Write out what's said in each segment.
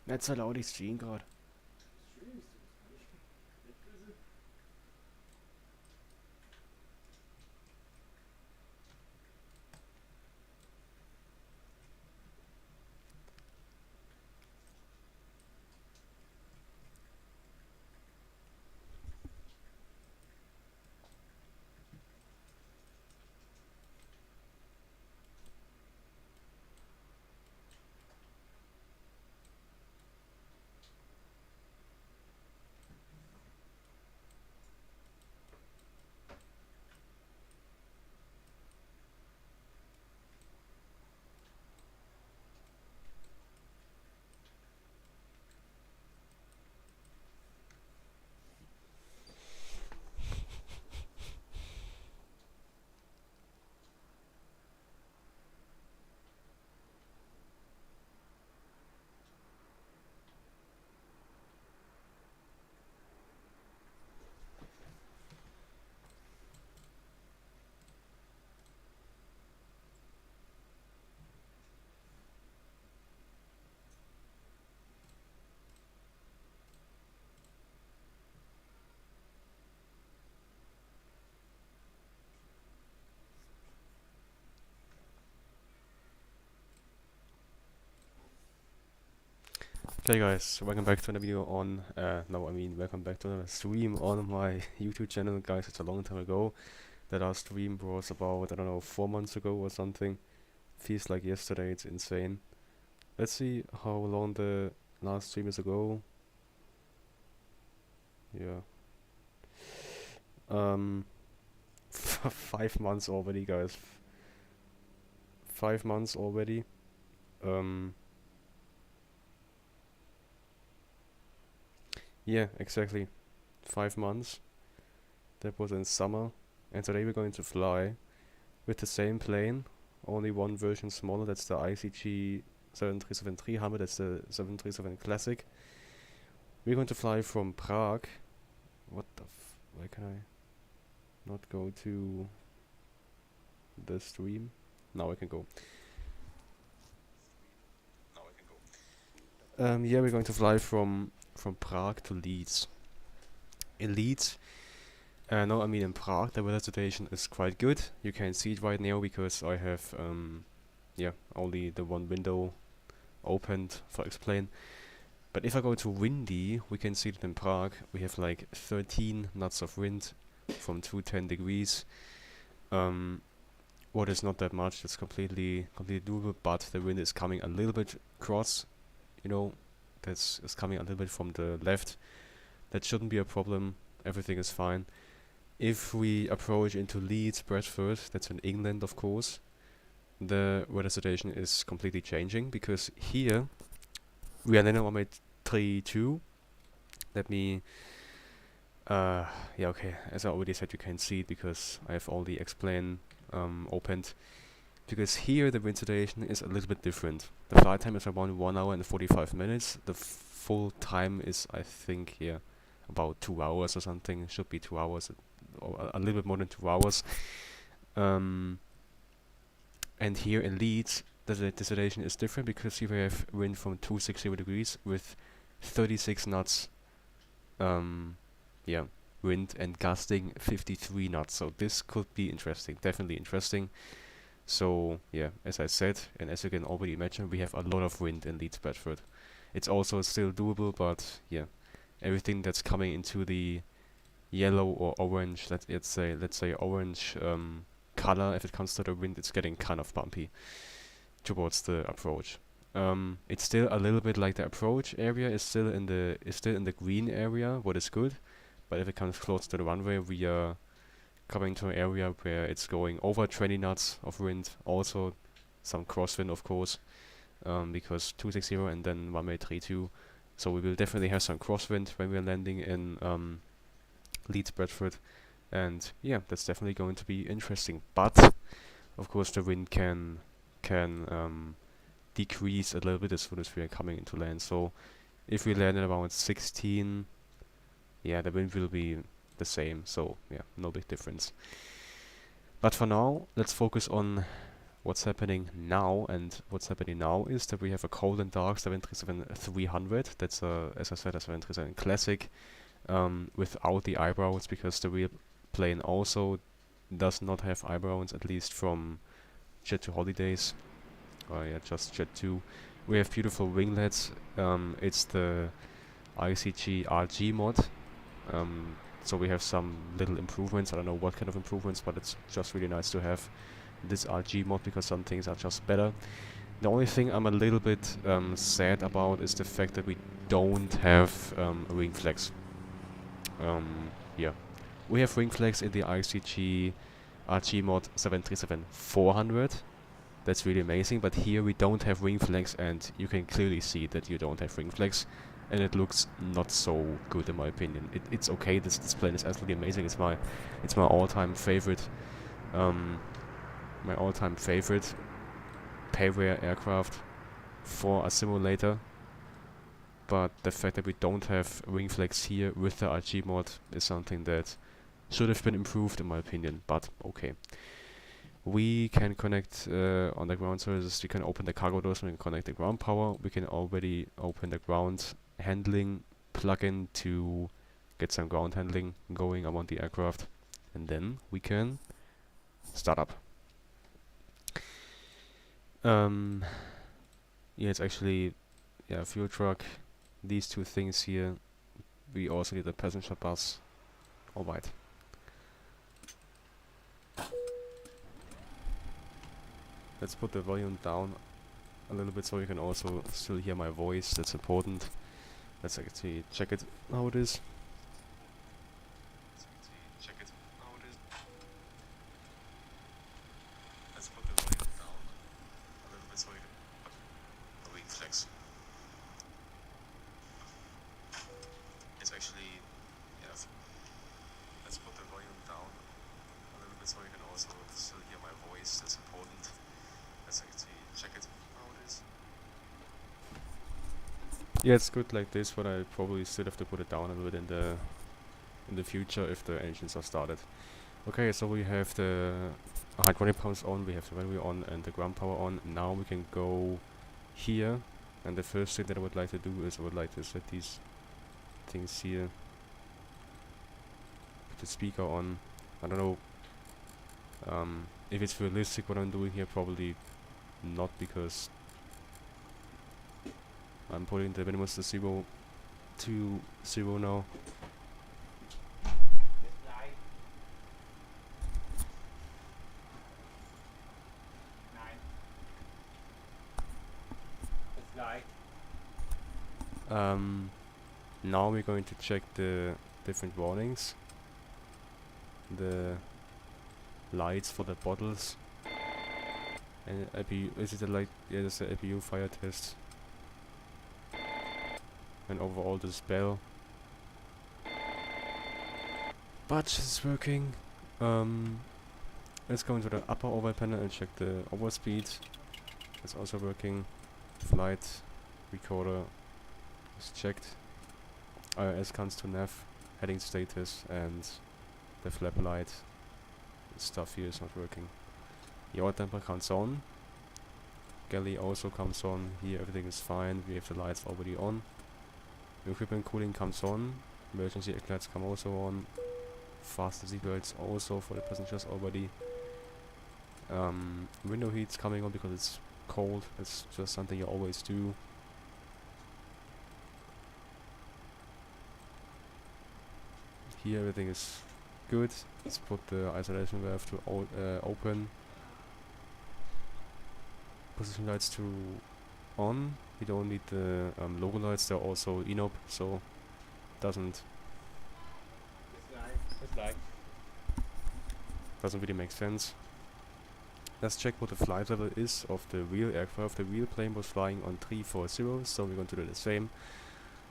Nicht so laut, ich stream gerade. Okay guys, welcome back to another video on, welcome back to another stream on my YouTube channel. Guys, it's a long time ago. That our stream was about, I don't know, 4 months ago or something. Feels like yesterday, it's insane. Let's see how long the last stream is ago. Yeah. 5 months already, guys. 5 months already. Yeah, exactly. 5 months. That was in summer. And today we're going to fly with the same plane, only one version smaller. That's the IXEG 737-300. That's the 737 Classic. We're going to fly from Prague. What the why can I not go to the stream? Now I can go. Yeah, we're going to fly from Prague to Leeds. In Leeds, no, I mean in Prague, the weather situation is quite good. You can see it right now because I have, yeah, only the one window opened for Xplane. But if I go to windy, we can see that in Prague we have like 13 knots of wind from 210 degrees. What is not that much, it's completely doable, but the wind is coming a little bit cross, you know, that's coming a little bit from the left. That shouldn't be a problem, everything is fine. If we approach into Leeds, Bradford, that's in England of course, the weather situation is completely changing, because here we are landing on runway 32. Let me, yeah, okay, as I already said, you can see it because I have all the Xplane opened. Because here the wind situation is a little bit different. The flight time is around 1 hour and 45 minutes. The full time is, I think, yeah, about 2 hours or something. It should be 2 hours, or a little bit more than 2 hours. And here in Leeds, the situation is different, because here we have wind from 260 degrees with 36 knots. Yeah, wind, and gusting 53 knots. So this could be interesting, definitely interesting. So yeah, as I said, and as you can already imagine, we have a lot of wind in Leeds, Bradford. It's also still doable, but yeah, everything that's coming into the yellow or orange, let's say orange color, if it comes to the wind, it's getting kind of bumpy towards the approach. It's still a little bit like the approach area is still in the green area, what is good. But if it comes close to the runway, we are coming to an area where it's going over 20 knots of wind, also some crosswind of course, because 260 and then runway 32, so we will definitely have some crosswind when we're landing in Leeds, Bradford, and yeah, that's definitely going to be interesting. But of course the wind can decrease a little bit as soon as we are coming into land. So if we land at around 16, yeah, the wind will be the same, so yeah, no big difference. But for now, let's focus on what's happening now, and what's happening now is that we have a cold and dark 737-300. That's as I said, a 737 Classic without the eyebrows, because the real plane also does not have eyebrows, at least from Jet2Holidays. Yeah, just Jet2. We have beautiful winglets. It's the IXEG RG mod. So we have some little improvements. I don't know what kind of improvements, but it's just really nice to have this RG mod, because some things are just better. The only thing I'm a little bit sad about is the fact that we don't have wing flags. Yeah, we have wing flags in the IXEG RG mod 737-400. That's really amazing, but here we don't have wing flags, and you can clearly see that you don't have wing flags, and it looks not so good in my opinion. It's okay. This plane is absolutely amazing. It's my all-time favorite. My all-time favorite payware aircraft for a simulator. But the fact that we don't have wing flags here with the RG mod is something that should have been improved in my opinion. But okay. We can connect on the ground services. We can open the cargo doors. We can connect the ground power. We can already open the ground handling plugin to get some ground handling going around the aircraft, and then we can start up. Yeah, it's actually fuel truck. These two things here. We also need a passenger bus. All right. Let's put the volume down a little bit so you can also still hear my voice. That's important. Let's actually check it how it is. Let's put the volume down a little bit so you can the wing flex. It's actually let's put the volume down a little bit so you can also still hear my voice. That's important. Let's actually check it how it is. Yeah, it's good like this, but I probably still have to put it down a little bit in the future if the engines are started. Okay, so we have the hydronic pumps on, we have the runway on, and the ground power on. Now we can go here, and the first thing that I would like to do is I would like to set these things here. Put the speaker on. I don't know if it's realistic what I'm doing here. Probably not, because I'm putting the minimum to 0 to 0 now. Now we're going to check the different warnings, the lights for the bottles, and APU. Is it a light? Yeah, that's the APU fire test. And overall this bell. Batch is working. Let's go into the upper overhead panel and check the overspeed. It's also working. Flight recorder is checked. IRS comes to nav, heading status, and the flap light stuff here is not working. Yaw temper comes on. Galley also comes on. Here everything is fine. We have the lights already on. Equipment cooling comes on. Emergency exit lights come also on. Faster seatbelts also for the passengers already. Window heat's coming on because it's cold. It's just something you always do. Here everything is good. Let's put the isolation valve to open. Position lights to on. We don't need the logo lights. They're also inope, so doesn't really make sense. Let's check what the flight level is of the real aircraft. The real plane was flying on 340, so we're going to do the same.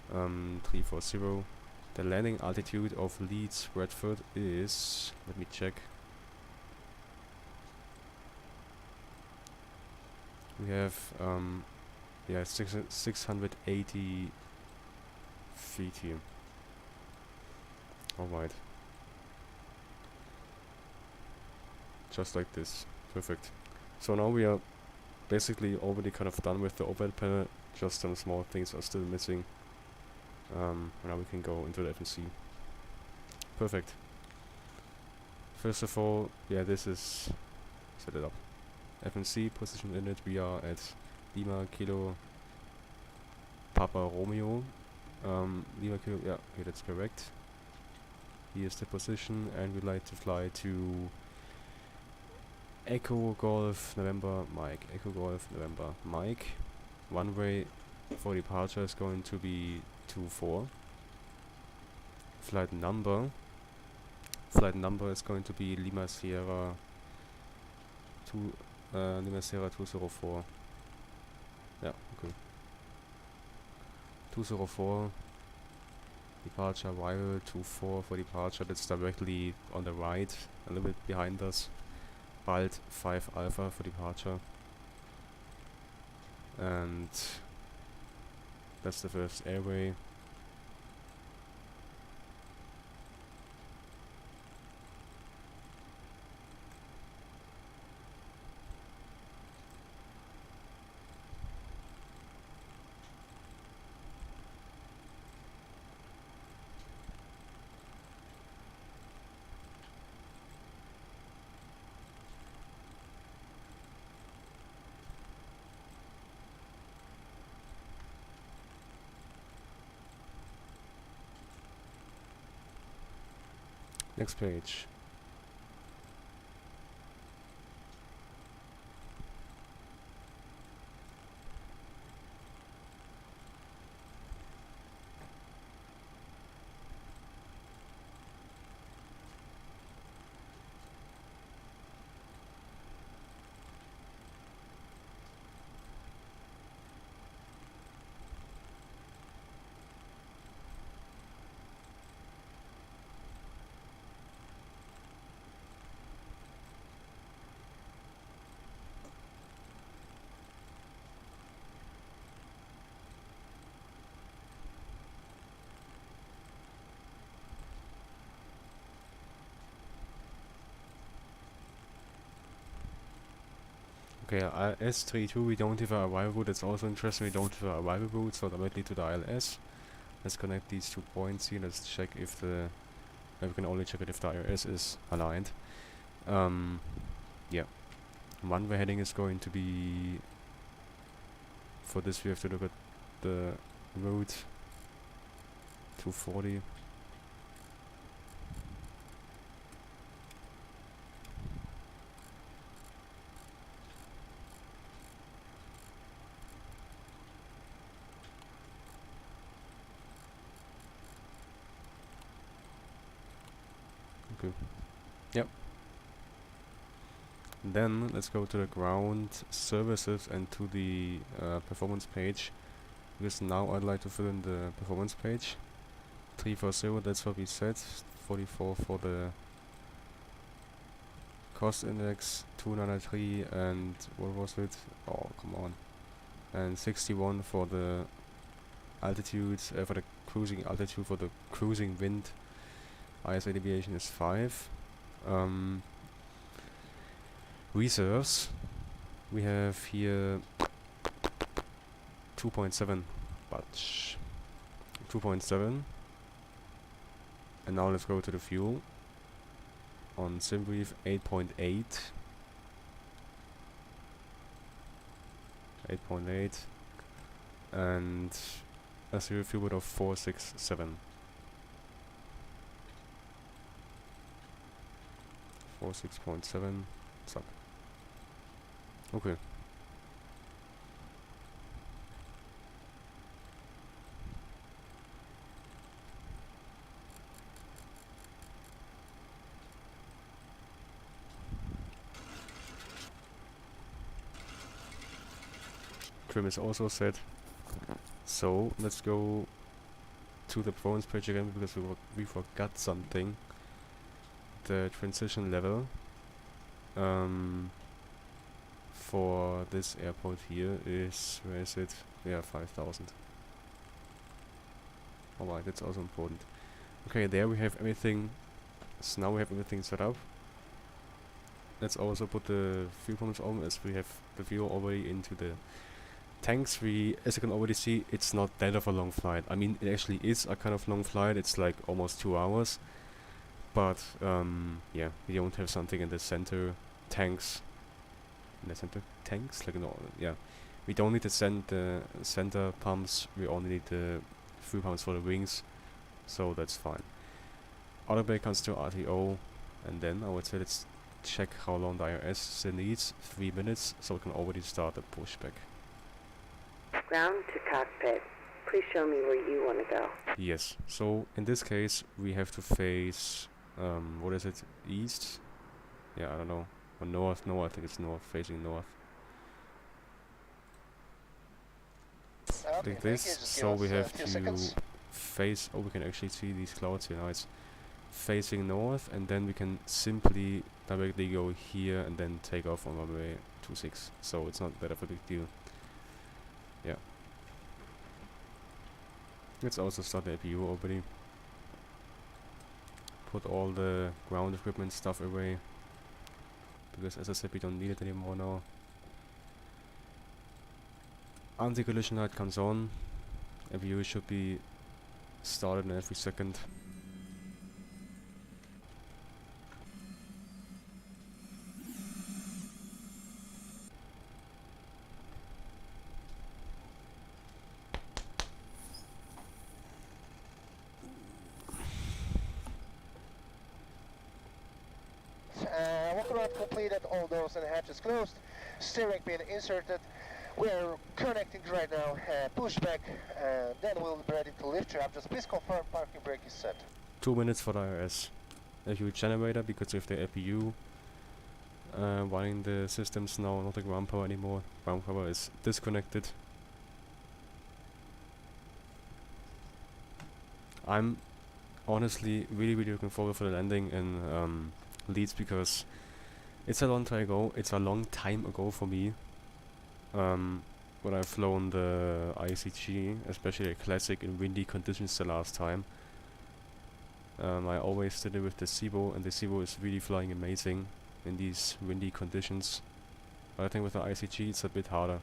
340. The landing altitude of Leeds, Bradford is, let me check. We have 680 feet here. Alright. Just like this. Perfect. So now we are basically already kind of done with the overhead panel, just some small things are still missing. Now we can go into the FNC. Perfect. First of all, yeah, this is set it up. FNC position in it, we are at Lima Kilo Papa Romeo. Lima Kilo, yeah, okay, that's correct. Here's the position, and we'd like to fly to Echo Golf November Mike. Echo Golf November Mike. Runway for departure is going to be 24. Flight number is going to be Lima Sierra 204. Yeah, okay. 204. Departure arrival 24 for departure. That's directly on the right, a little bit behind us. Bald 5 Alpha for departure. And that's the first airway. Next page. Okay, S32 we don't have a arrival route, that's also interesting, we don't have a arrival route, so directly to the ILS. Let's connect these 2 points here, let's check if the... we can only check it if the ILS is aligned. Yeah. Runway heading is going to be... For this we have to look at the route 240. Okay. Yep. Then let's go to the ground services and to the performance page, because now I'd like to fill in the performance page. 340, that's what we said. 44 for the cost index, 293, and what was it? Oh, come on. And 61 for the altitude, for the cruising altitude, for the cruising wind. ISA deviation is 5. Reserves, we have here 2.7, but 2.7. And now let's go to the fuel. On SimBrief 8.8. 8.8. And a zero fuel width of 467. 46.7. Suck. Okay. Trim is also set. So let's go to the performance page again, because we forgot something. The transition level for this airport here is, where is it? Yeah, 5,000. Alright, that's also important. Okay, there we have everything. So now we have everything set up. let's also put the fuel pumps on, as we have the fuel already into the tanks. As you can already see, it's not that of a long flight. I mean, it actually is a kind of long flight. It's like almost 2 hours. But yeah, we don't have something in the center tanks. In the center tanks, like no, yeah. We don't need the center pumps. We only need the fuel pumps for the wings, so that's fine. Autobrake comes to RTO, and then I would say let's check how long the IRS still needs. 3 minutes, so we can already start the pushback. Ground to cockpit. Please show me where you want to go. Yes, so in this case we have to face, what is it, east? Yeah, I don't know. Or north, no, I think it's north, facing north. Like this, so we have to face, oh, we can actually see these clouds here now. It's facing north, and then we can simply directly go here and then take off on runway 26, so it's not that of a big deal. Yeah. Let's also start the APU already. Put all the ground equipment stuff away, because as I said, we don't need it anymore now. Anti-collision light comes on. APU should be started in every second. Walk-around completed, all doors and hatches closed, steering pin inserted. We're connecting right now, pushback, then we'll be ready to lift you up. Just please confirm parking brake is set. 2 minutes for the IRS. APU generator, because with the APU running the systems now, not the ground power anymore. Ground power is disconnected. I'm honestly really looking forward for the landing in Leeds, because it's a long time ago. It's a long time ago for me. When I've flown the IXEG, especially a classic in windy conditions the last time. I always did it with the ZIBO, and the ZIBO is really flying amazing in these windy conditions. But I think with the IXEG it's a bit harder,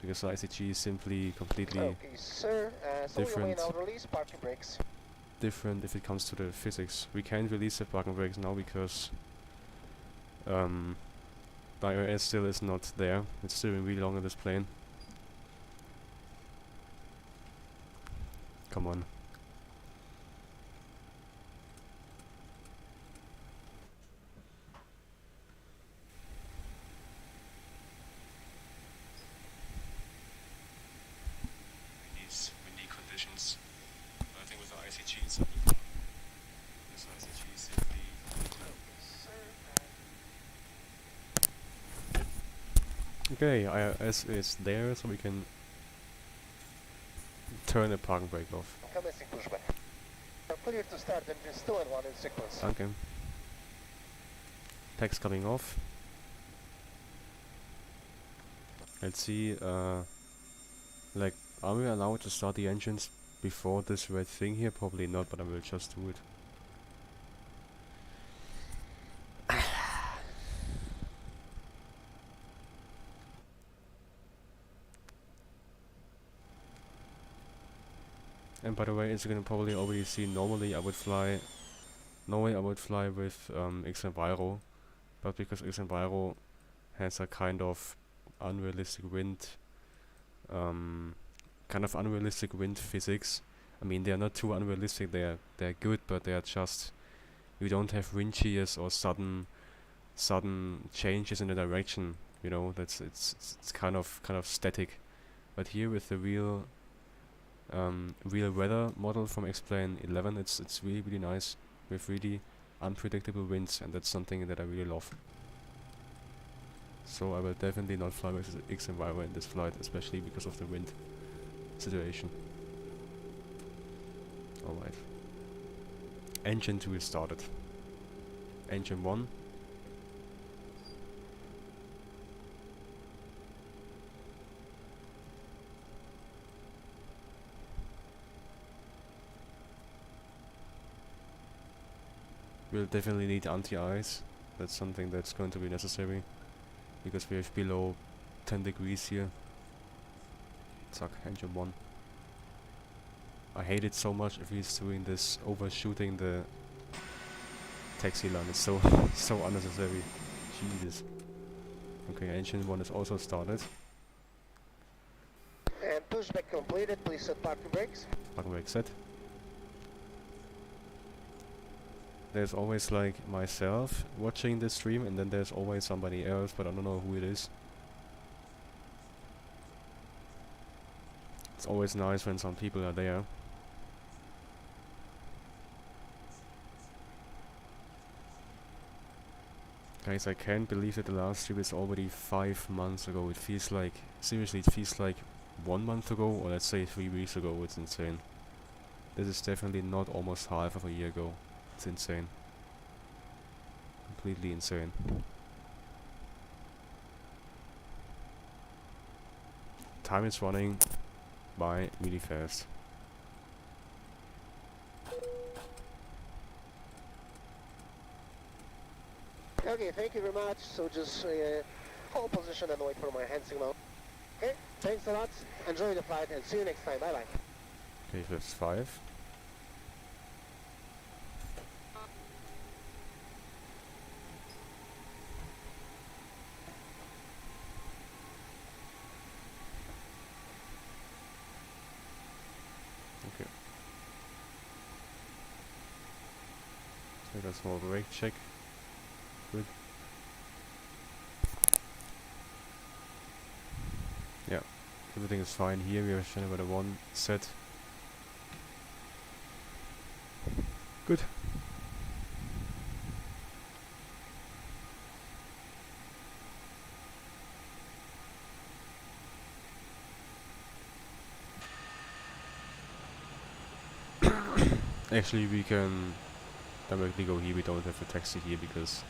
because the IXEG is simply completely Okay, sir. So you may now release parking brakes. different if it comes to the physics. We can't release the parking brakes now because the IRS still is not there. It's still really long on this plane. Come on. These windy conditions. I think with the IXEG it's a bit hard. This IXEG is simply okay, IRS is there, so we can turn the parking brake off. Commencing pushback. Clear to start engines 2 and 1 in sequence. Okay. Text coming off. Let's see, like, are we allowed to start the engines before this red thing here? Probably not, but I will just do it. And by the way, as you can probably already see, normally I would fly with xEnviro, but because xEnviro has a kind of unrealistic wind physics. I mean, they are not too unrealistic, they're good, but they are just, you don't have wind shears or sudden changes in the direction, you know. That's it's kind of static. But here with the real weather model from Xplane 11, it's really nice with really unpredictable winds, and that's something that I really love. So I will definitely not fly with xEnviro in this flight, especially because of the wind situation. Alright. Engine 2 is started. Engine 1. We'll definitely need anti-ice That's something that's going to be necessary, because we have below 10 degrees here. Zack, engine 1. I hate it so much if he's doing this, overshooting the taxi line. It's so so unnecessary. Jesus. Okay, engine 1 is also started. And pushback completed, please set parking brakes. Parking brake set. There's always like myself watching the stream, and then there's always somebody else, but I don't know who it is. It's always nice when some people are there. Guys, I can't believe that the last stream is already 5 months ago. It feels like, seriously, it feels like 1 month ago, or let's say 3 weeks ago. It's insane. This is definitely not almost half of a year ago. It's insane. Completely insane. Time is running by really fast. Okay, thank you very much. So just hold position and wait for my hand signal. Okay, thanks a lot. Enjoy the flight and see you next time. Bye bye. Okay, that's 5. Okay. Take a small brake check. Good. Yeah, everything is fine here. We have generator 1 set. Good. Actually, we can directly go here. We don't have a taxi here because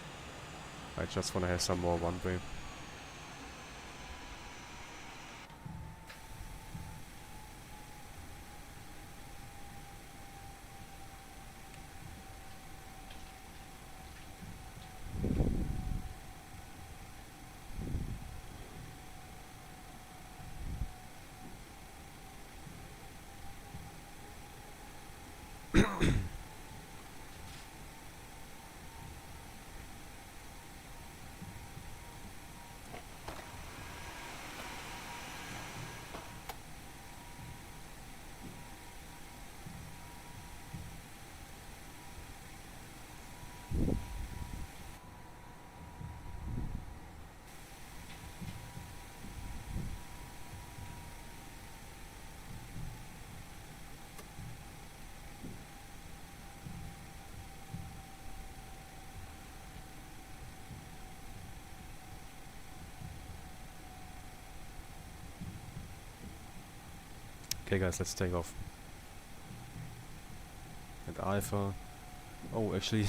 I just want to have some more one-way. Okay guys, let's take off. At Alpha. Oh, actually,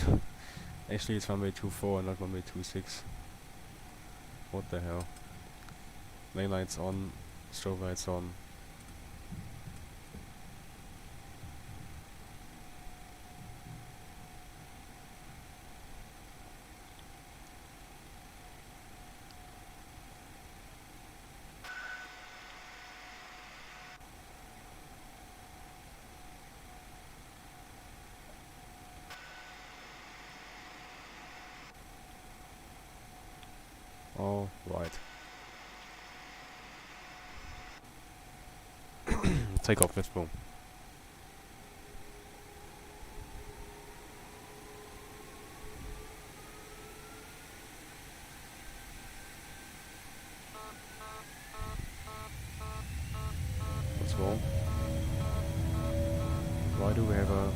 actually it's runway 24 and not runway 26. What the hell? Lane lights on, strobe lights on. All right. Take off, let's go. What's wrong? Why do we have a...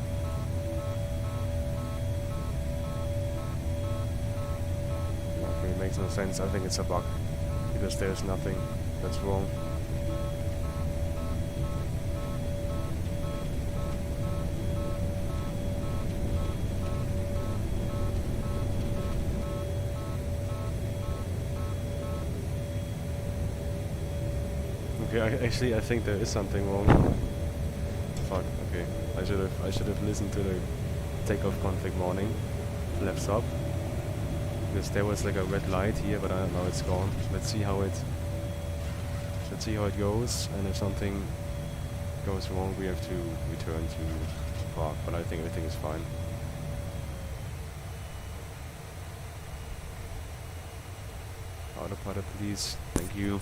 Okay, it makes no sense. I think it's a bug. Because there's nothing that's wrong. Okay, actually I think there is something wrong. Fuck, okay. I should have listened to the takeoff config warning. Flaps up. Because there was like a red light here, but now it's gone. Let's see how it goes, and if something goes wrong, we have to return to Prague. But I think everything is fine. Autopilot, please. Thank you.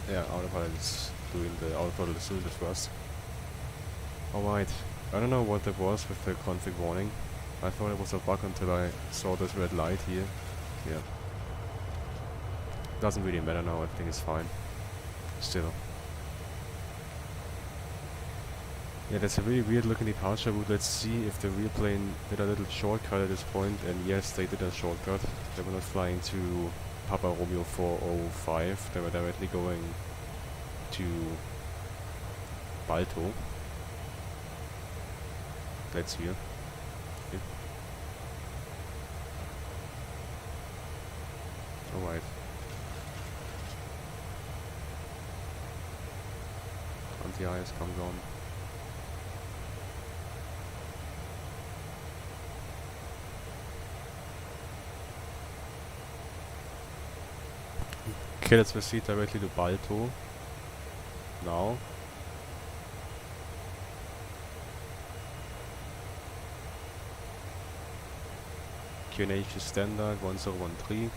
Autopilot is doing the autopilot is doing the thrust. Alright. I don't know what that was with the config warning. I thought it was a bug until I saw this red light here. Yeah. Doesn't really matter now, everything is fine. Still. Yeah, that's a really weird looking departure route. Let's see if the real plane did a little shortcut at this point. And yes, they did a shortcut. They were not flying to Papa Romeo 405. They were directly going to Balto. That's here. Okay. Alright. Anti-ice comes on. Okay, let's proceed directly to Balto. Now. QNH standard 1013.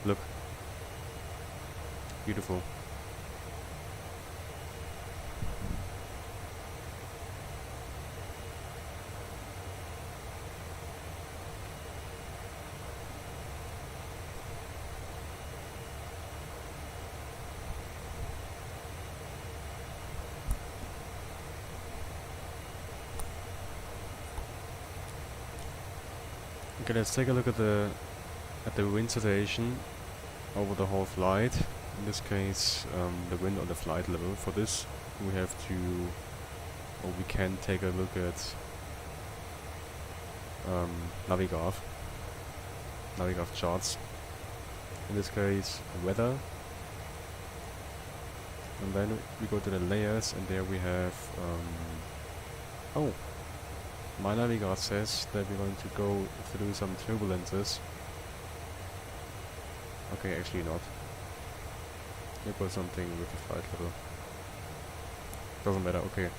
Look. Beautiful. Okay, let's take a look at the wind situation over the whole flight. In this case, the wind on the flight level. For this, we can take a look at Navigraph charts. In this case, weather. And then we go to the layers, and there we have my Navigraph says that we're going to go through some turbulences. Okay, actually not. It was something with the flight level. Doesn't matter, okay.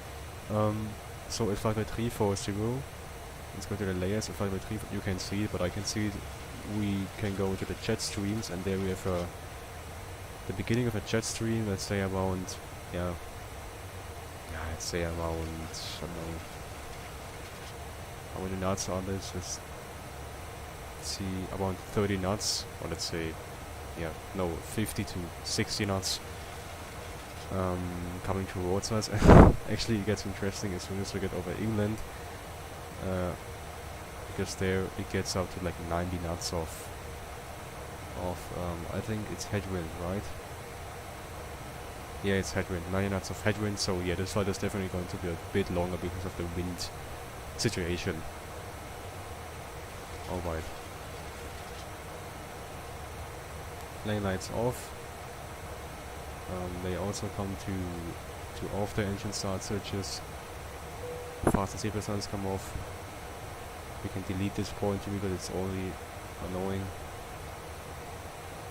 So at 5.340, let's go to the layers. At 5.3, you can see it, but I can see it. We can go to the jet streams, and there we have the beginning of a jet stream, let's say around, I don't know, how many knots are this? Let's see, around 30 knots, or let's say, 50 to 60 knots coming towards us. Actually, it gets interesting as soon as we get over England, because there it gets up to like 90 knots of I think it's headwind, right? Yeah, it's headwind, 90 knots of headwind. So yeah, this flight is definitely going to be a bit longer because of the wind situation. Alright. Lane lights off. They also come to off the engine start switches. Fast and safer signs come off. We can delete this pointer because it's already annoying.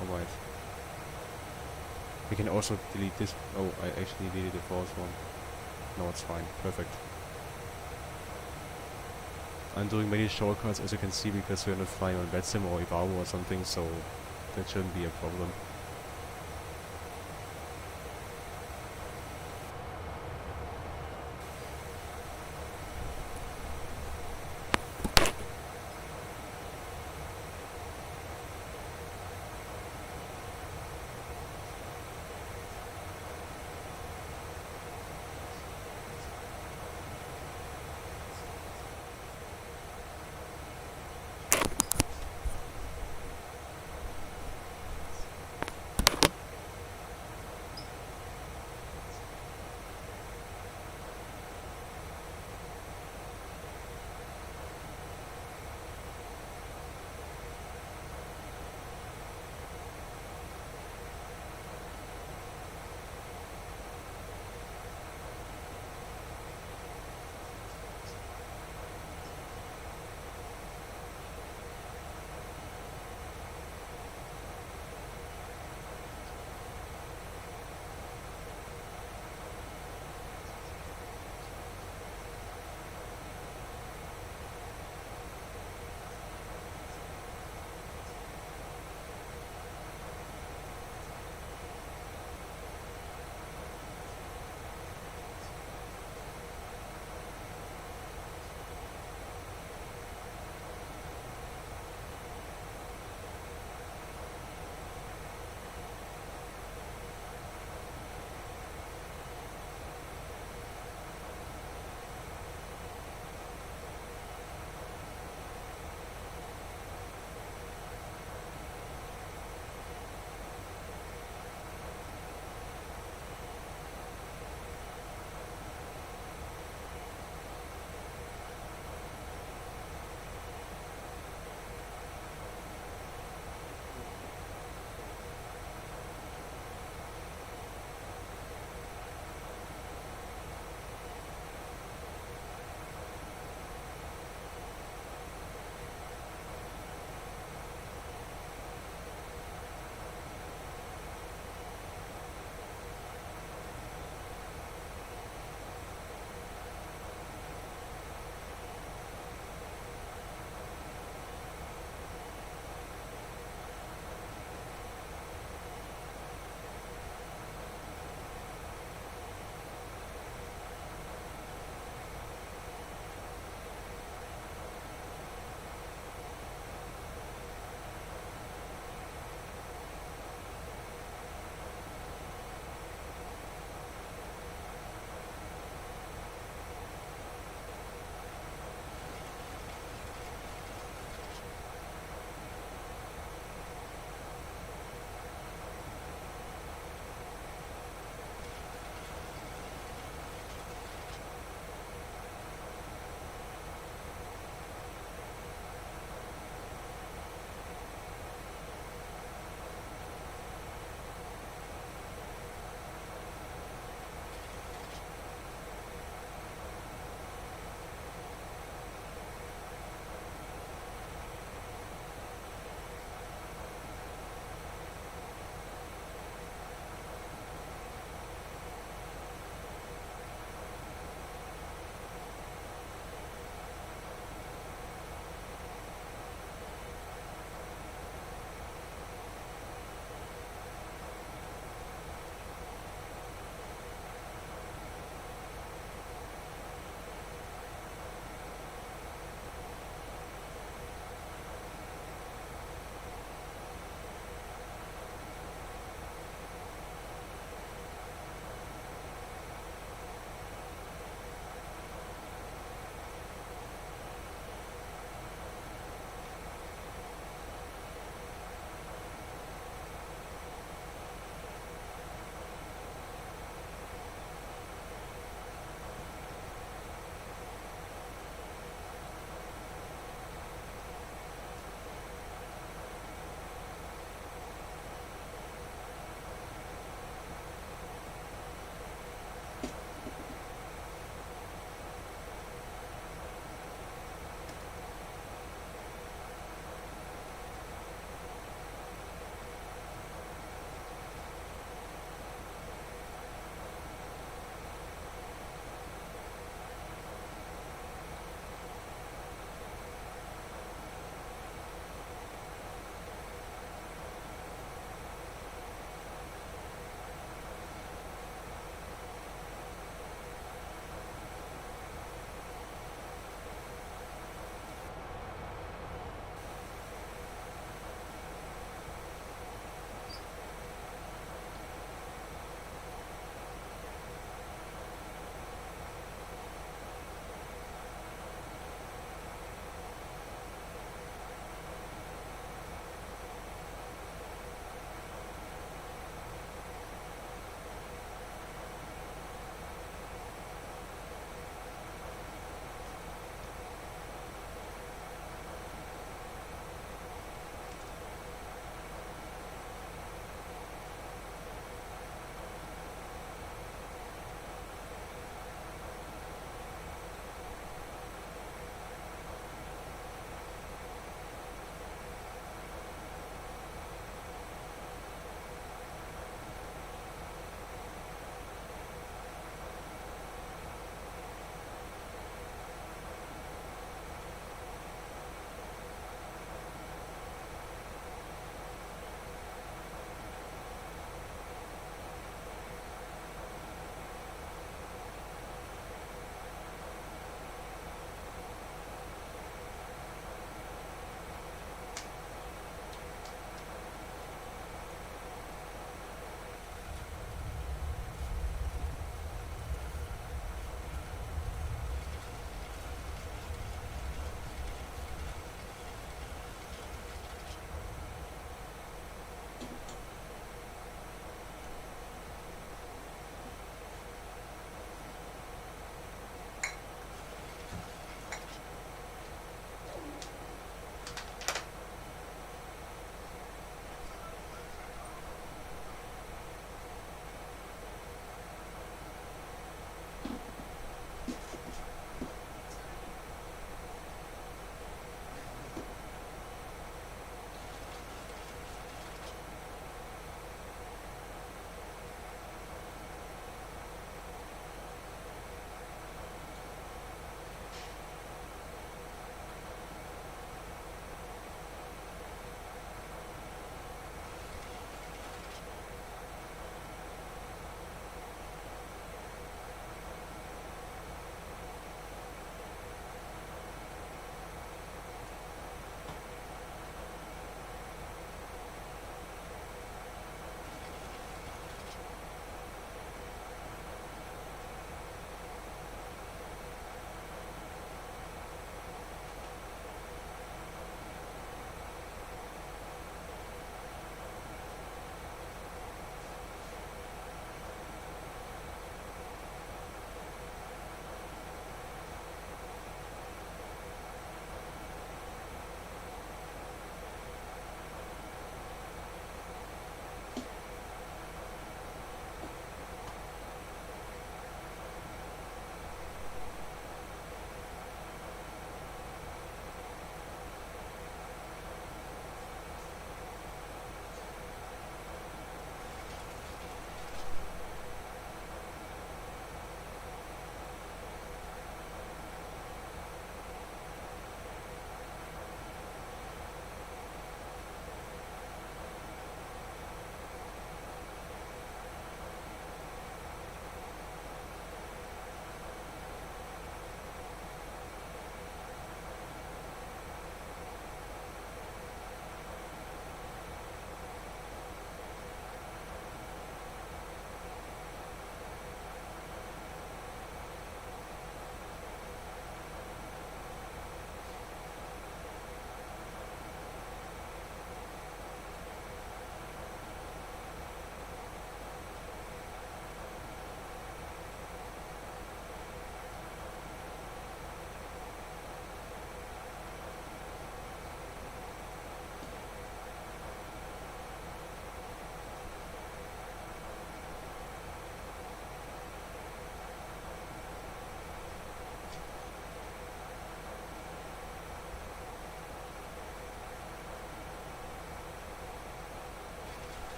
Alright. We can also delete this. Oh, I actually deleted the false one. No, it's fine. Perfect. I'm doing many shortcuts, as you can see, because we're not flying on Sim or Ivaro or something, so that shouldn't be a problem.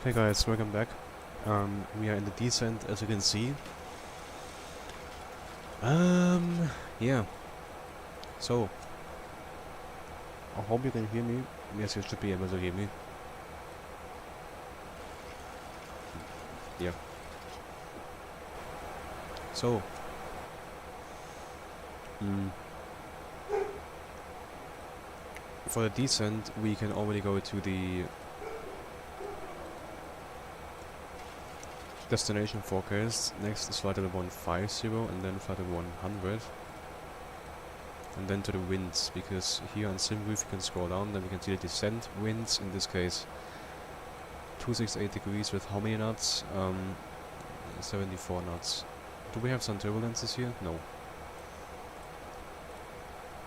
Hey guys, welcome back. We are in the descent, as you can see. Yeah. So, I hope you can hear me. Yes, you should be able to hear me. Yeah. So, for the descent, we can already go to the destination forecast. Next is flight level 150 and then flight level 100. And then to the winds, because here on SimRoof you can scroll down, then we can see the descent winds, in this case 268 degrees with how many knots? 74 knots. Do we have some turbulences here? No.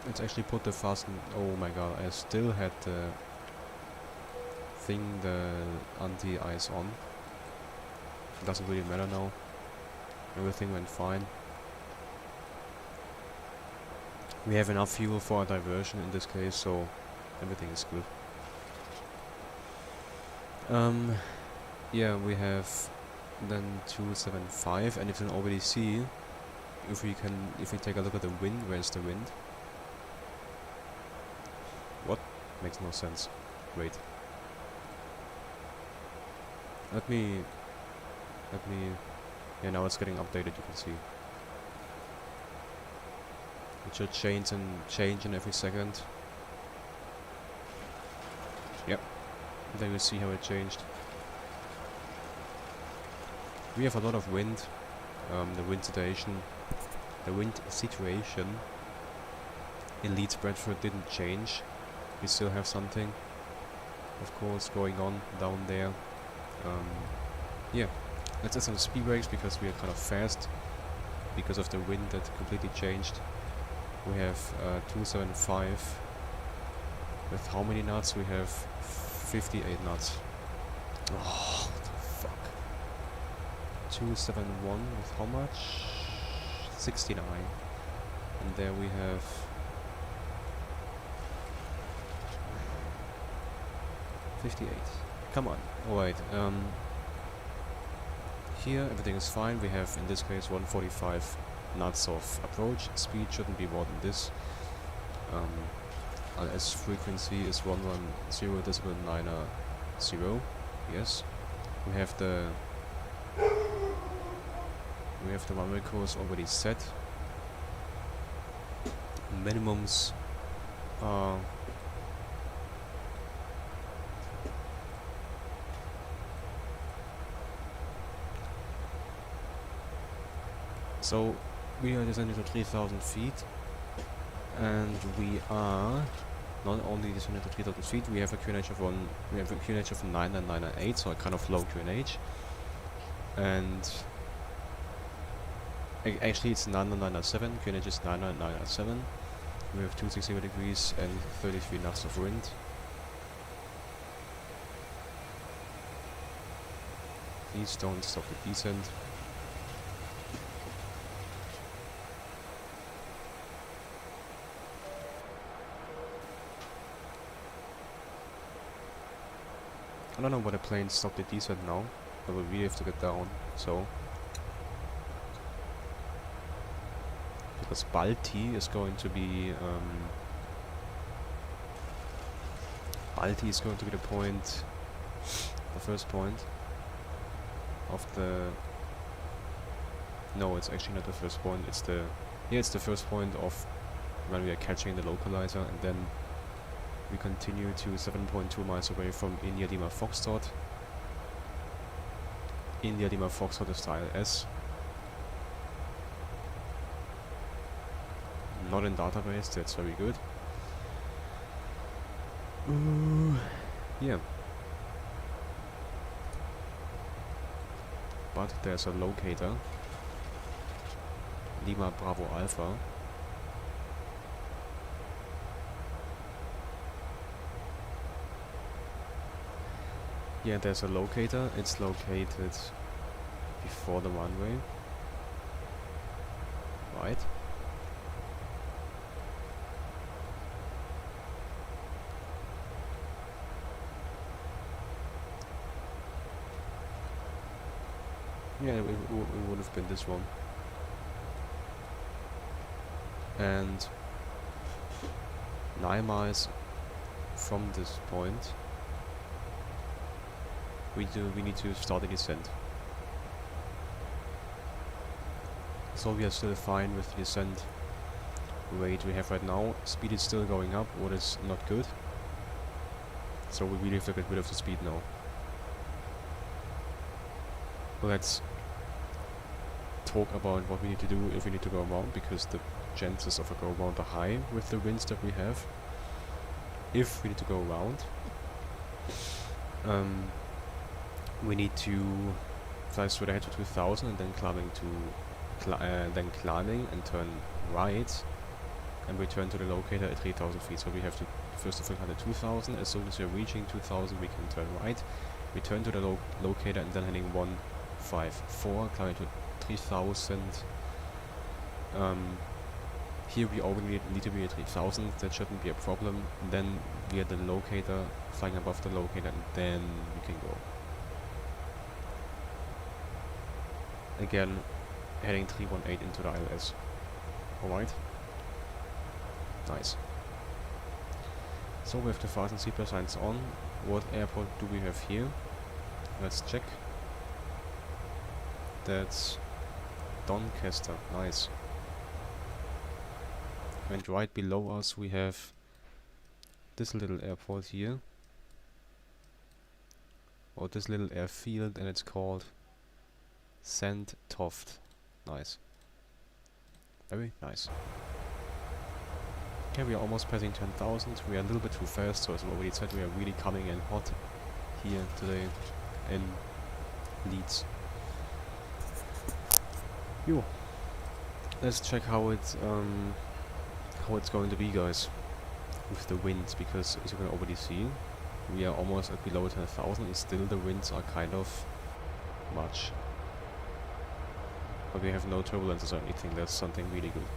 Let's actually put the oh my god, I still had the thing, the anti-ice on. Doesn't really matter now. Everything went fine. We have enough fuel for a diversion in this case, so everything is good. Yeah, we have then 275, and if you can already see, if we take a look at the wind, where's the wind? What? Makes no sense. Wait. Let me, yeah, now it's getting updated, you can see. It should change in every second. Yep. Then you see how it changed. We have a lot of wind. The wind situation in Leeds Bradford didn't change. We still have something, of course, going on down there. Yeah. Let's add some speed brakes because we are kind of fast because of the wind that completely changed. We have 275 with how many knots? We have 58 knots. Oh, what the fuck. 271 with how much? 69. And there we have 58. Come on. Alright, here everything is fine. We have in this case 145 knots of approach. Speed shouldn't be more than this. LS frequency is 110.990. Yes. We have the runway course already set. Minimums are so we are descending to 3,000 feet, and we are not only descending to 3,000 feet. We have a QNH of 99998, so a kind of low QNH, and actually it's 9997. QNH is 99997. We have 260 degrees and 33 knots of wind. Please don't stop the descent. I don't know why the plane stopped the descent now, but we really have to get down, so. Because Balti is going to be, the point, the first point of the, no, it's actually not the first point, it's the, yeah, it's the first point of when we are catching the localizer, and then we continue to 7.2 miles away from India Lima Foxtrot. India Lima Foxtrot is the ILS. Not in database, that's very good. Yeah. But there's a locator. Lima Bravo Alpha. Yeah, there's a locator. It's located before the runway. Right. Yeah, it would have been this one. And 9 miles from this point, we need to start the descent. So we are still fine with the descent rate we have right now. Speed is still going up, what is not good. So we really have to get rid of the speed now. Let's talk about what we need to do if we need to go around, because the chances of a go around are high with the winds that we have. If we need to go around, we need to fly straight ahead to 2000 and then climbing and turn right and return to the locator at 3000 feet. So we have to first of all climb to 2000. As soon as we're reaching 2000, we can turn right, return to the locator, and then heading 154, climbing to 3000. Here we already need to be at 3000, that shouldn't be a problem. Then we are the locator, flying above the locator, and then we can go. Again, heading 318 into the ILS. Alright. Nice. So we have the fasten seatbelt signs on. What airport do we have here? Let's check. That's Doncaster. Nice. And right below us we have this little airport here, or this little airfield, and it's called Sandtoft. Nice. Very nice. Okay, we are almost passing 10,000. We are a little bit too fast, so as I already said, we are really coming in hot here today in Leeds. Yo, let's check how it's going to be, guys, with the winds, because as you can already see, we are almost at below 10,000 and still the winds are kind of much. But we have no turbulences or anything. That's something really good.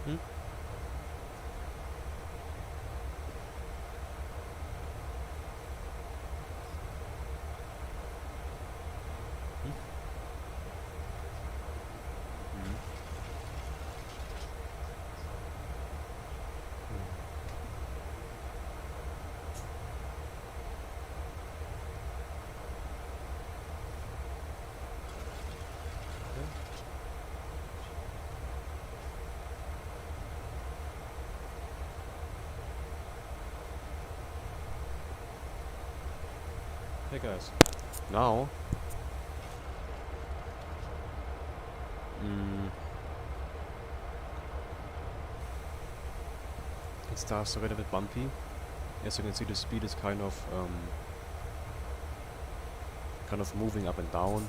Hmm? Hmm? Hmm? Hey guys, now it starts to get a bit bumpy. As you can see, the speed is kind of moving up and down.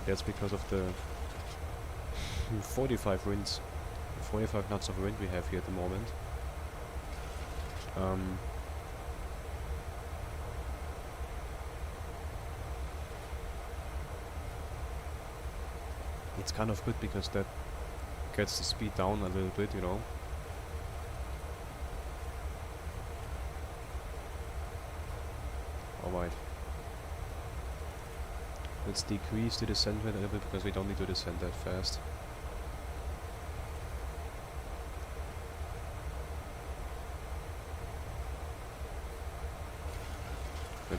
That's because of the 45 winds, 45 knots of wind we have here at the moment. It's kind of good because that gets the speed down a little bit, you know. Alright. Let's decrease the descent rate a little bit because we don't need to descend that fast.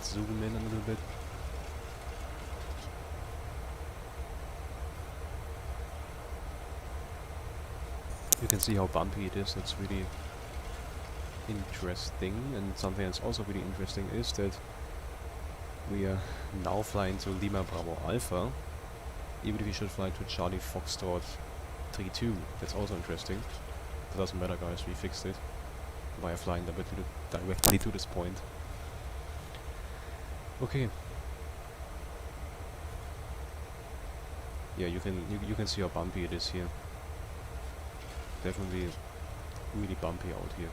Let's zoom in a little bit. You can see how bumpy it is. That's really interesting. And something that's also really interesting is that we are now flying to Lima Bravo Alpha, even if we should fly to Charlie Foxtrot 32. That's also interesting. It doesn't matter, guys, we fixed it by flying directly to this point. Okay. Yeah, you can see how bumpy it is here. Definitely really bumpy out here.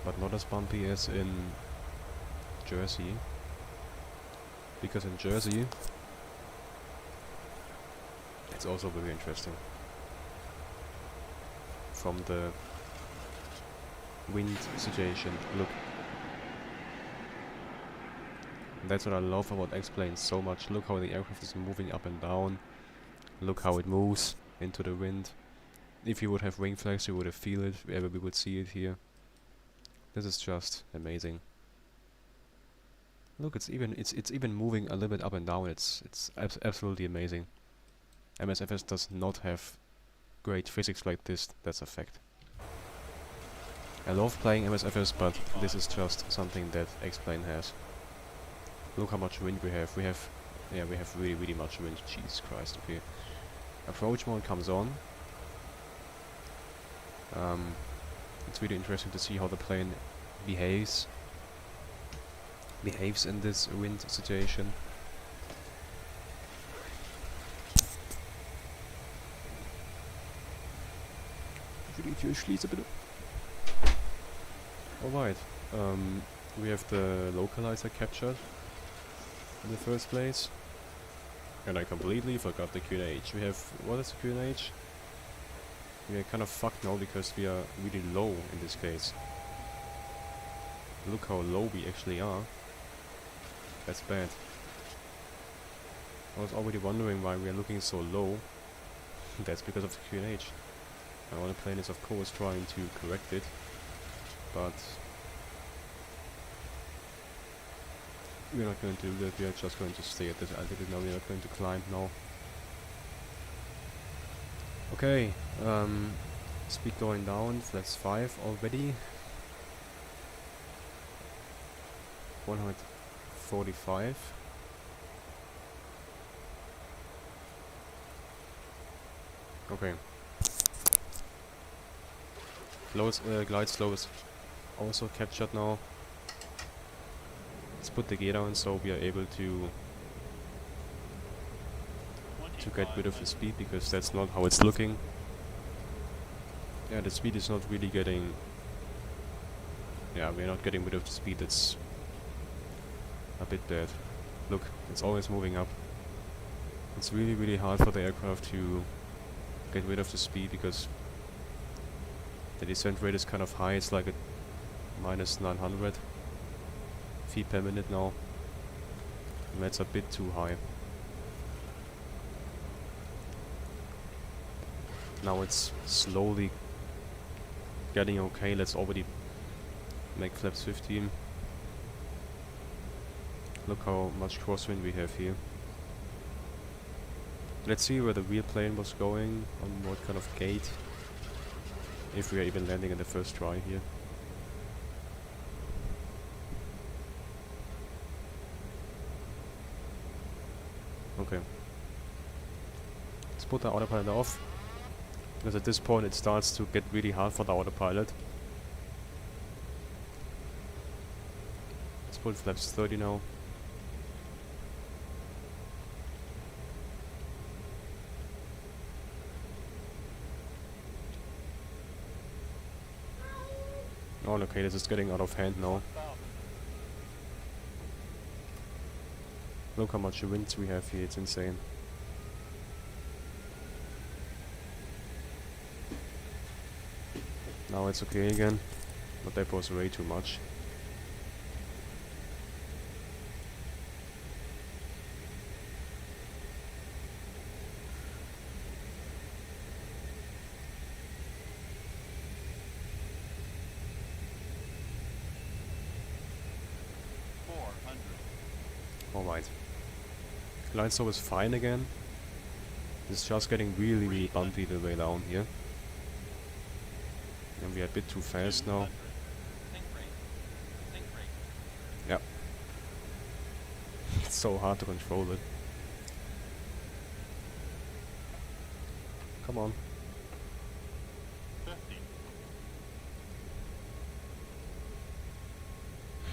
But not as bumpy as in Jersey. Because in Jersey it's also very interesting. From the wind situation, look. That's what I love about Xplane so much. Look how the aircraft is moving up and down. Look how it moves into the wind. If you would have wing flags, you would have feel it. We would see it here. This is just amazing. Look, it's even moving a little bit up and down. It's absolutely amazing. MSFS does not have great physics like this. That's a fact. I love playing MSFS, but this is just something that Xplane has. Look how much wind we have. We have really much wind. Jesus Christ. Okay. Approach mode comes on. It's really interesting to see how the plane behaves in this wind situation. Alright, we have the localizer captured in the first place. And I completely forgot the QNH. We have, what is the QNH? We are kind of fucked now because we are really low in this case. Look how low we actually are. That's bad. I was already wondering why we are looking so low. That's because of the QNH. Our plane is of course trying to correct it, but we're not going to do that. We are just going to stay at this altitude now. We are not going to climb now. Okay, speed going down, flaps 5 already. 145. Okay. Glide slow is also captured now. Let's put the gear down so we are able to get rid of the speed, because that's not how it's looking. Yeah, the speed is not really getting... Yeah, we're not getting rid of the speed. That's a bit bad. Look, it's always moving up. It's really hard for the aircraft to get rid of the speed, because the descent rate is kind of high. It's like a minus 900 feet per minute now. And that's a bit too high. Now it's slowly getting okay. Let's already make flaps 15. Look how much crosswind we have here. Let's see where the real plane was going, on what kind of gate. If we are even landing in the first try here. Okay. Let's put the autopilot off, because at this point it starts to get really hard for the autopilot. Let's put flaps 30 now. Oh, okay, this is getting out of hand now. Look how much wind we have here, it's insane. Now it's okay again, but that was way too much. Alright. Line slope is fine again. It's just getting really, really bumpy the way down here. And we are a bit too fast now. Yeah. It's so hard to control it. Come on.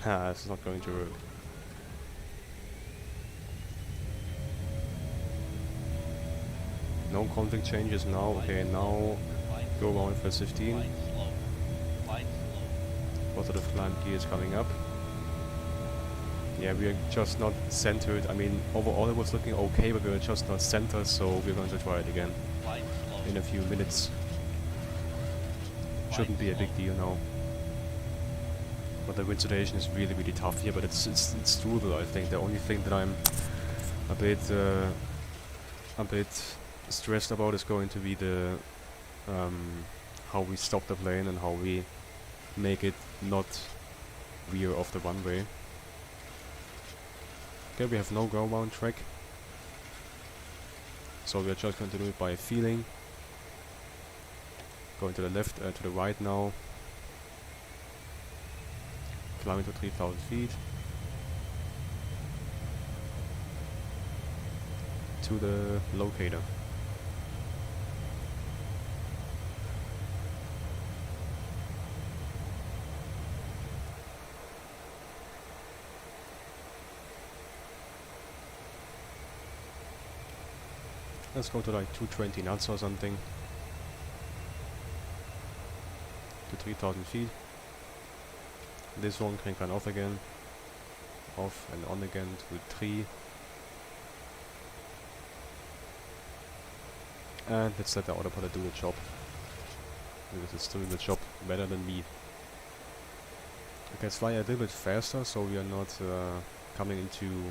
Ah, this is not going to work. No conflict changes now. Okay, now go around for 15. Positive climb gear is coming up. Yeah, we are just not centered. I mean, overall it was looking okay, but we were just not centered, so we're going to try it again in a few minutes. Shouldn't be a big deal now. But the wind situation is really, really tough here, but it's doable, I think. The only thing that I'm a bit stressed about is going to be the how we stop the plane and how we make it not veer off the runway. Okay, we have no ground track, so we are just going to do it by feeling. Going to the left, to the right now. Climbing to 3,000 feet. To the locator. Let's go to like 220 knots or something. To 3,000 feet. This one can come off again. Off and on again to 3. And let's let the autopilot do the job. Because it's doing the job better than me. Okay, let's fly a little bit faster so we are not coming into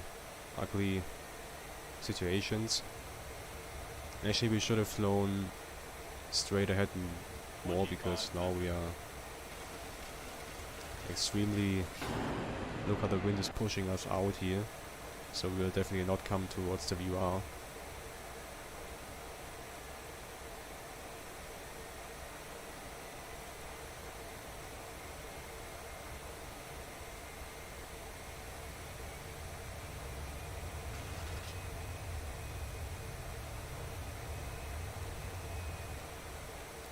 ugly situations. Actually, we should have flown straight ahead more because now we are extremely... Look how the wind is pushing us out here. So we will definitely not come towards the VR.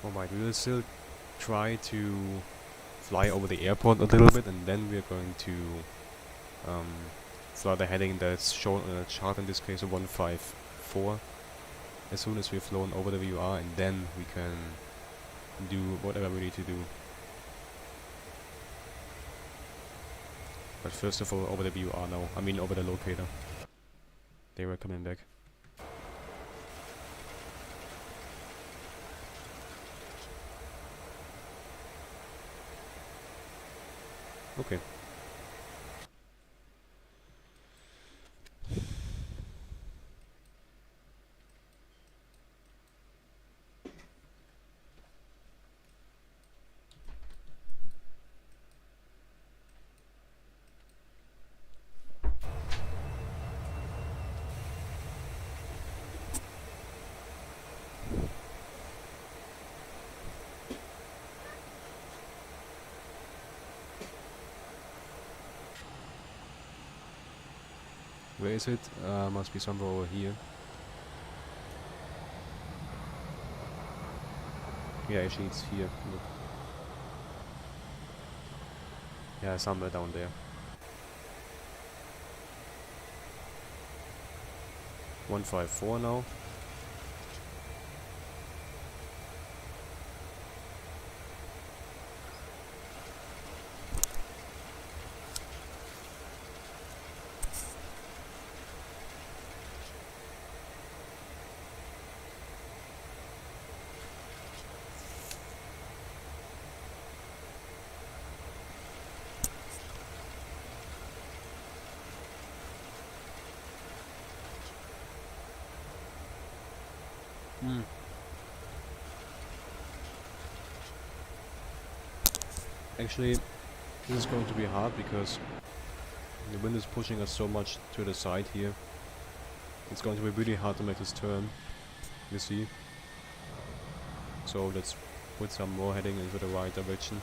Alright, we will still try to fly over the airport a little bit, and then we are going to fly the heading that's shown on the chart, in this case a 154, as soon as we've flown over the VR, and then we can do whatever we need to do. But first of all, over the VR now, I mean over the locator. They were coming back. Okay. Where is it? Must be somewhere over here. Yeah, actually it's here. Look. Yeah, somewhere down there. 154 now. Actually, this is going to be hard because The wind is pushing us so much to the side here. It's going to be really hard to make this turn, you see. So let's put some more heading into the right direction.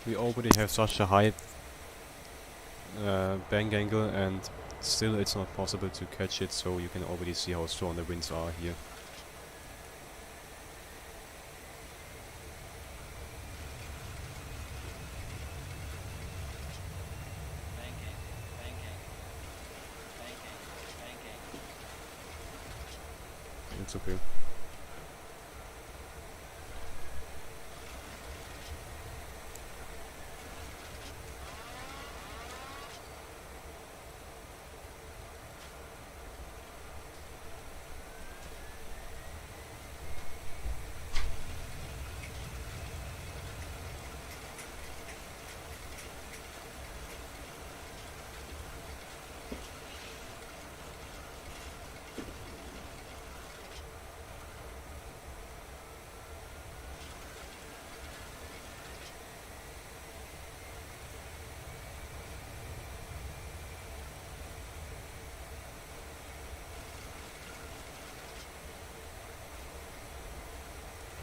We already have such a high bank angle, and still it's not possible to catch it, so you can already see how strong the winds are here. It's okay.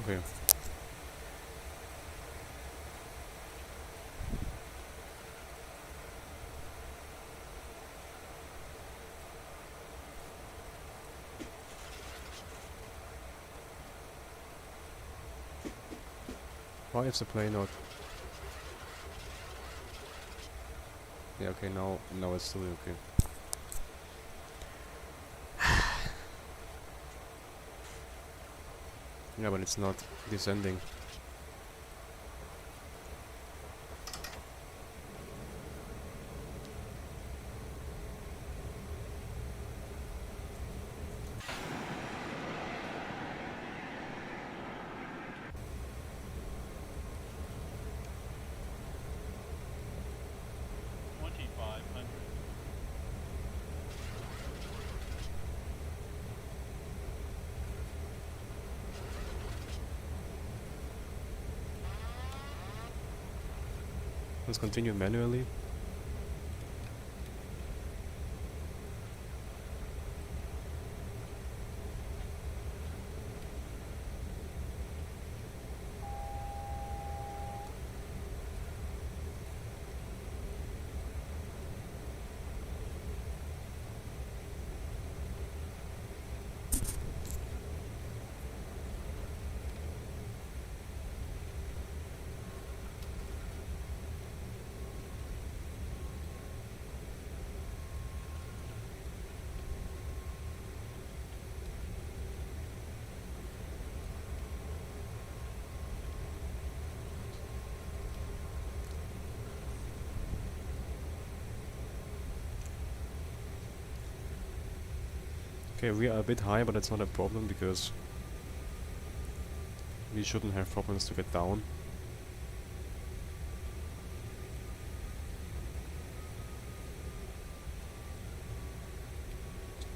Okay. Why is the plane not? Yeah, okay, now it's still okay. Yeah, but it's not descending. Let's continue manually. Okay, we are a bit high, but it's not a problem because we shouldn't have problems to get down.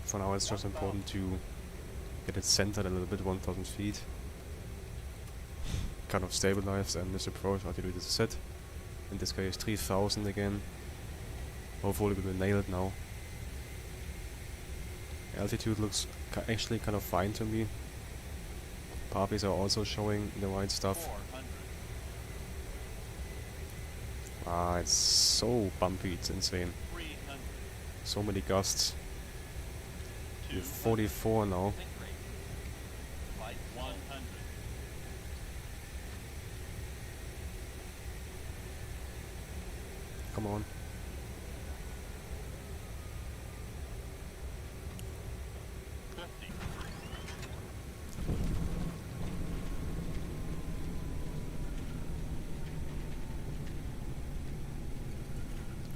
For now it's just important to get it centered a little bit, 1000 feet. Kind of stabilized, and this approach altitude is set. In this case 3000 again. Hopefully we will nail it now. Altitude looks actually kind of fine to me. Pavis are also showing the right stuff. Ah, it's so bumpy, it's insane. So many gusts. We're 44 now. Come on.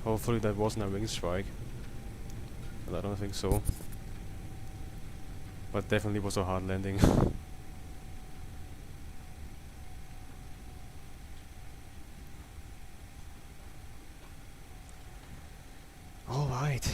Hopefully that wasn't a wing strike. But I don't think so. But definitely was a hard landing. Alright.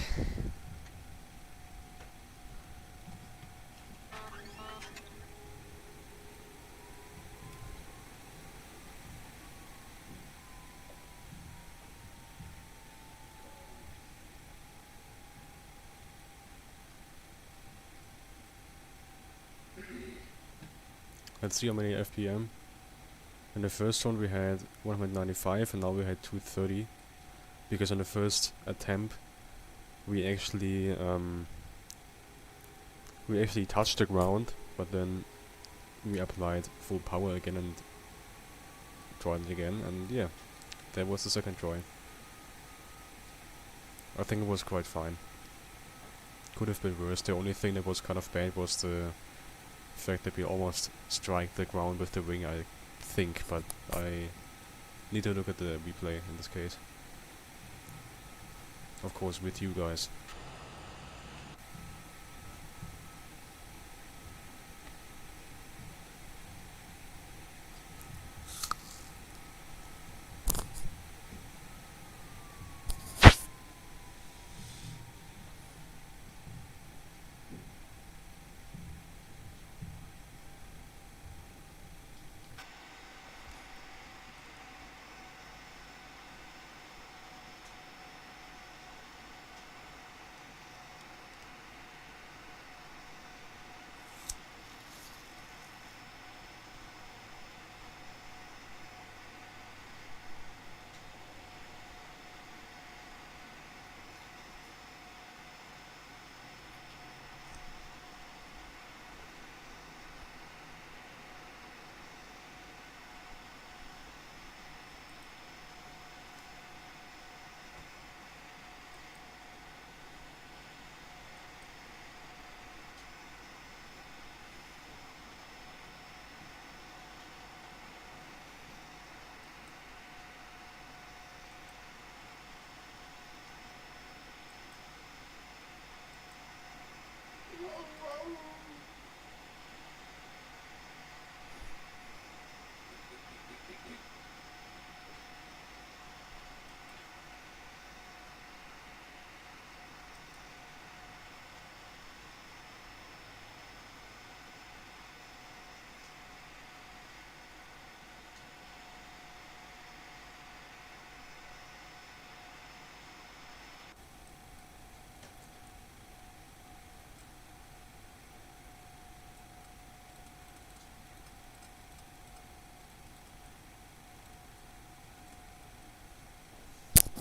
Let's see how many FPM. In the first one we had 195 and now we had 230. Because on the first attempt we actually touched the ground, but then we applied full power again and tried it again, and yeah, that was the second try. I think it was quite fine. Could have been worse. The only thing that was kind of bad was the fact that we almost strike the ground with the wing, I think, but I need to look at the replay in this case. Of course, with you guys.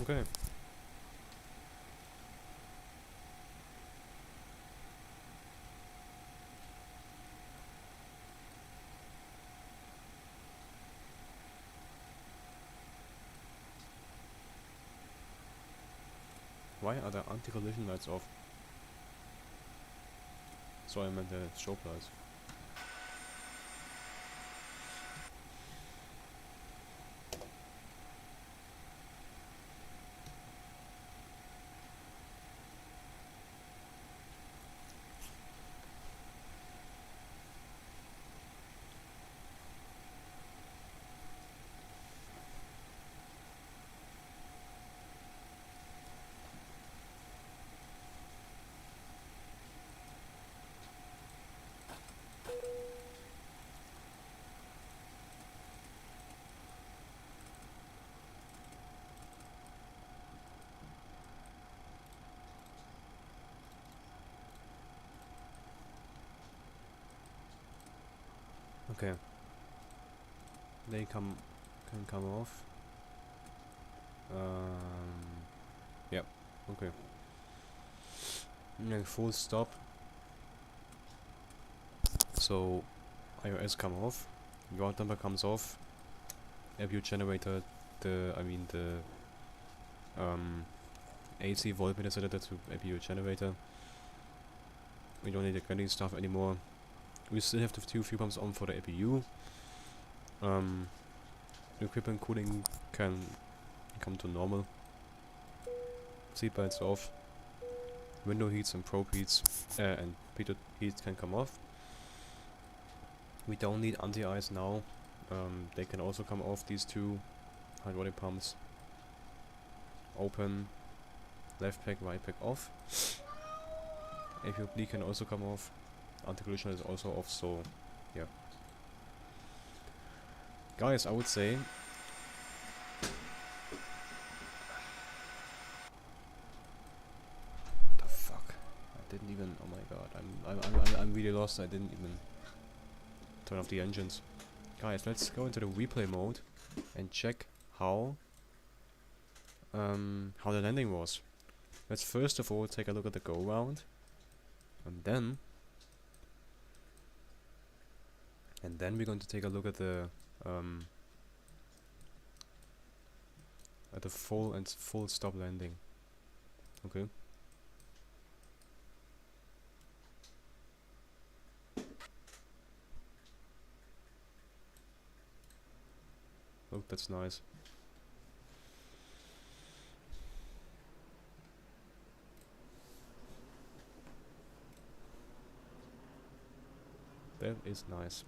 Okay. Why are the anti-collision lights off? Sorry, I meant the strobe lights. Okay. They can come off. Yep. Okay. And full stop. So IOS come off. Ground number comes off. Airview generator. The AC voltmeter set to APU generator. We don't need the grounding stuff anymore. We still have the two fuel pumps on for the APU. Equipment cooling can come to normal. Seatbelts off. Window heats and probe heats and pitot heats can come off. We don't need anti-ice now. They can also come off, these two hydraulic pumps. Open. Left pack, right pack off. APU can also come off. Anti-collision is also off, so yeah. Guys, I would say the fuck? I didn't even, oh my god, I'm really lost. I didn't even turn off the engines. Guys, let's go into the replay mode and check how the landing was. Let's first of all take a look at the go round, and then we're going to take a look at the full stop landing. Okay. Look, that's nice. That is nice.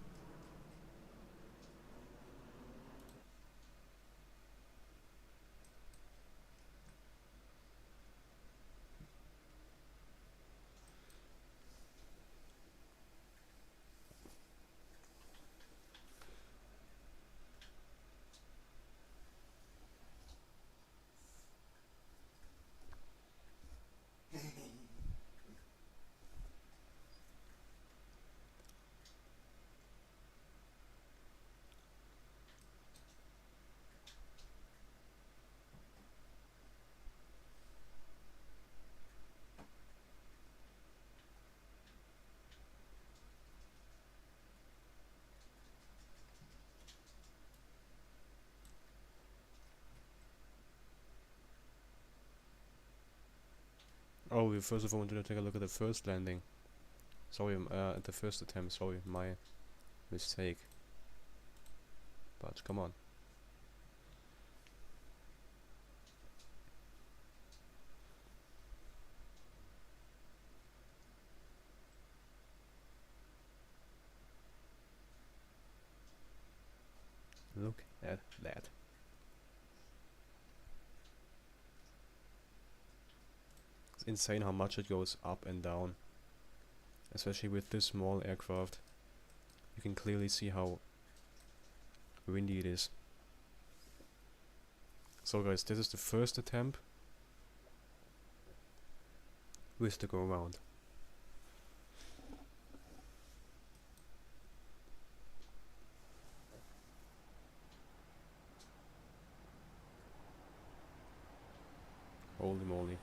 Oh, we first of all wanted to take a look at the first landing. Sorry, at the first attempt, sorry, my mistake. But come on. Look at that. It's insane how much it goes up and down. Especially with this small aircraft. You can clearly see how windy it is. So guys, this is the first attempt with the go round. Holy moly.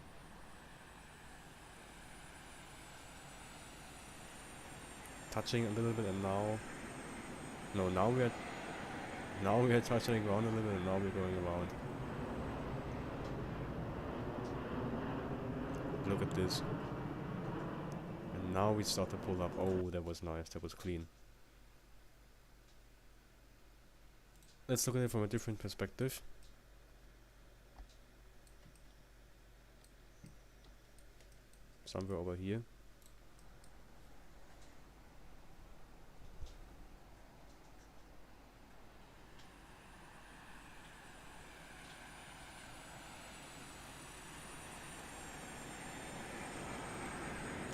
Touching a little bit, and now we are touching around a little bit, and now we're going around. Look at this. And now we start to pull up. Oh, that was nice, that was clean. Let's look at it from a different perspective. Somewhere over here.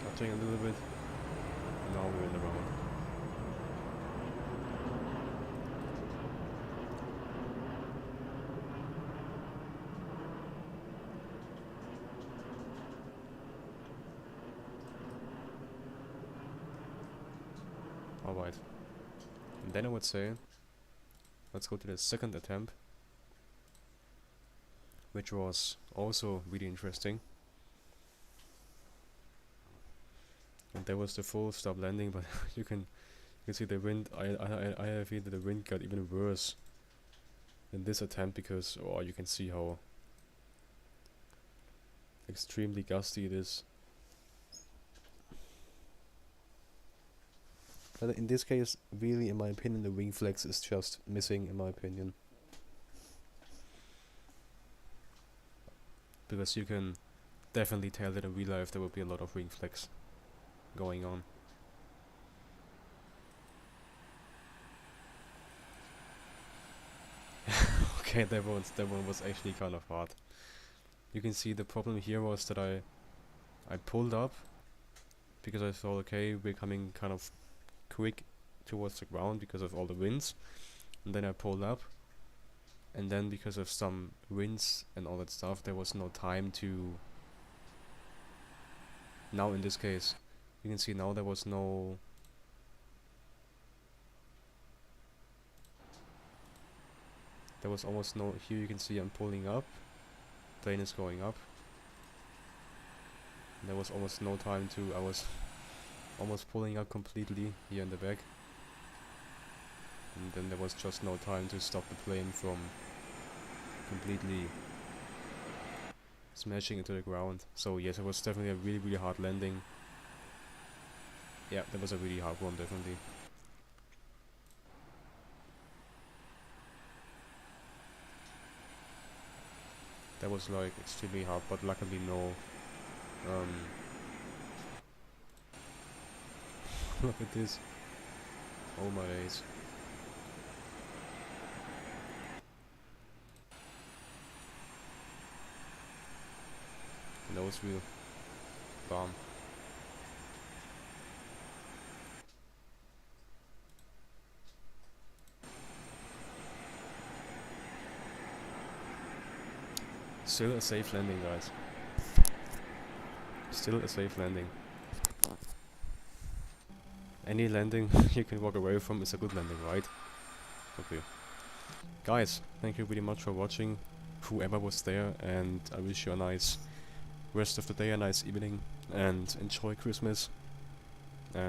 Touching a little bit. Now we're in the round. Alright. And then I would say, let's go to the second attempt, which was also really interesting. And there was the full stop landing, but you can see the wind. I have a feeling that the wind got even worse in this attempt because you can see how extremely gusty it is. But in this case, really, in my opinion, the wing flex is just missing, in my opinion. Because you can definitely tell that in real life there will be a lot of wing flex going on. Okay, that one was actually kind of hard. You can see the problem here was that I pulled up because I thought, okay, we're coming kind of quick towards the ground because of all the winds, and then I pulled up, and then because of some winds and all that stuff, there was no time to. Now in this case, you can see now there was no. There was almost no. Here you can see I'm pulling up, plane is going up. There was almost no time to. I was almost pulling up completely here in the back, and then there was just no time to stop the plane from completely smashing into the ground. So yes, it was definitely a really hard landing. Yeah, that was a really hard one, definitely. That was like extremely hard, but luckily no. Look at this. Oh my days. Nose wheel. Bomb. Still a safe landing, guys. Still a safe landing. Any landing you can walk away from is a good landing, right? Okay. Guys, thank you very much for watching, whoever was there, and I wish you a nice rest of the day, a nice evening, and enjoy Christmas.